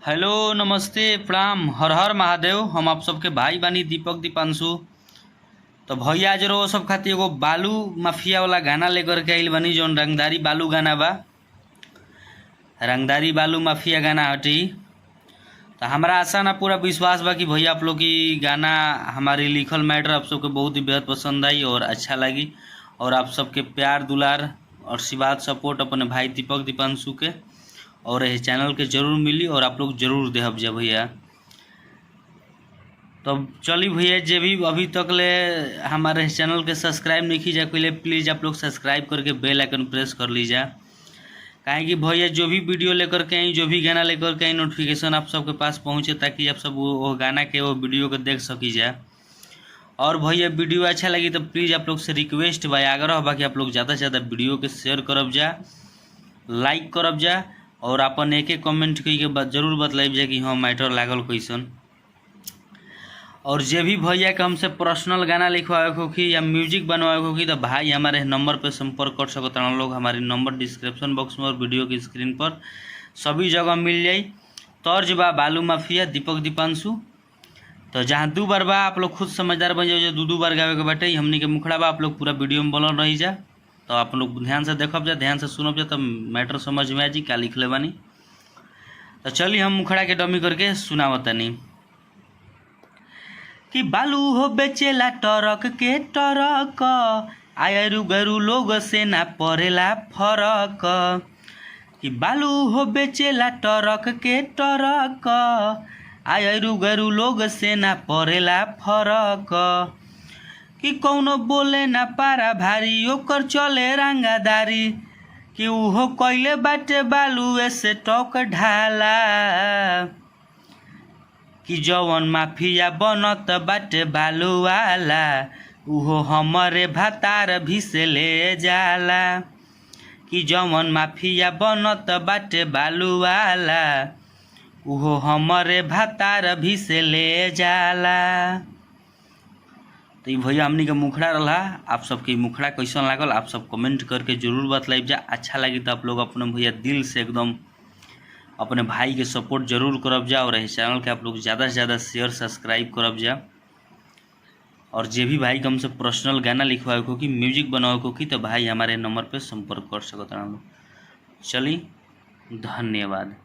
Hello, नमस्ते, प्रणाम, हर हर महादेव। हम आप सबके भाई बानी दीपक दीपांशु। तो भैया आज रो सब खातिर एगो बालू माफिया वाला गाना लेकर के आइल बनी, जौन रंगदारी बालू गाना बा। रंगदारी बालू माफिया गाना हटी। तो हमारा आशा ना पूरा विश्वास बा कि भैया आप लोग की गाना हमारी लिखल मैटर आप सबके बहुत ही बेहद पसंद आई और अच्छा लगी। और आप सबके प्यार दुलार और आशीर्वाद सपोर्ट अपने भाई दीपक दीपांशु के और इस चैनल के जरूर मिली और आप लोग जरूर देहब जा भैया। तो चलिए भैया, जे भी अभी तक ले हमारे इस चैनल के सब्सक्राइब नहीं कीजिए पहले प्लीज़ आप लोग सब्सक्राइब करके बेल आइकन प्रेस कर लीजिए। काहे कि भैया जो भी वीडियो लेकर के आई, जो भी गाना लेकर के आई, नोटिफिकेशन आप सबके पास पहुँचे ताकि आप सब वो गाना के वो वीडियो को देख सकी जाए। और भैया वीडियो अच्छा लगी तो प्लीज़ आप लोग से रिक्वेस्ट बा, आग्रह बा कि आप लोग ज़्यादा से ज़्यादा वीडियो के शेयर करब जा, लाइक करब जा और अपन एक एक कमेंट कई के जरूर बतलाइब जा कि हाँ मैटर लागल कैसन। और जे भी भैया के हमसे पर्सनल गाना लिखवावे हो कि या म्यूजिक बनवावे हो कि तो भाई हमारे नंबर पर संपर्क कर सकते हैं लोग। हमारे नंबर डिस्क्रिप्शन बॉक्स में और वीडियो की स्क्रीन पर सभी जगह मिल जाई। तर्ज बा बालू माफिया दीपक दीपांशु। तो जहाँ दो बार बा आप लोग खुद समझदार बन जाओ, जो दो बार गावे के बाटे हमनी के मुखड़ा बा, आप लोग पूरा वीडियो में बनल रही जा। तो आप लोग ध्यान से देखब जा, ध्यान से सुनब जा, तब मैटर समझ में आ जी क्या लिखले बानी। तो चलिए हम मुखड़ा के डमी करके सुनावतनी कि बालू हो बेचेला टरक के टरक, आयरु गरु लोग से ना पड़ेला फरक। कि बालू हो बेचेला टरक के टरक, आयरु गरु लोग से ना पड़ेला फरक। कि कौनो बोले ना पारा भारी ओकर चले रंगादारी, कि उहो कइले बाटे बालू से टक ढाला। कि जवन माफिया बनत बाटे बालू वाला, उहो हमरे भातार भी से ले जाला। कि जवन माफिया बनत बाटे बालू वाला, उहो हमरे भातार भी से ले जाला। तो भैया हमनी के मुखड़ा रहा। आप सबके मुखड़ा कैसन लागल आप सब कमेंट करके जरूर बतलाइब जा। अच्छा लगी तो आप लोग अपने भैया दिल से एकदम अपने भाई के सपोर्ट जरूर करब जा और इस चैनल के आप लोग ज़्यादा से ज़्यादा शेयर सब्सक्राइब करब जा। और जे भी भाई को हमसे पर्सनल गाना लिखवाए को कि म्यूजिक बनावे को कि तो भाई हमारे नंबर पे संपर्क कर सकते हैं लोग। चलिए, धन्यवाद।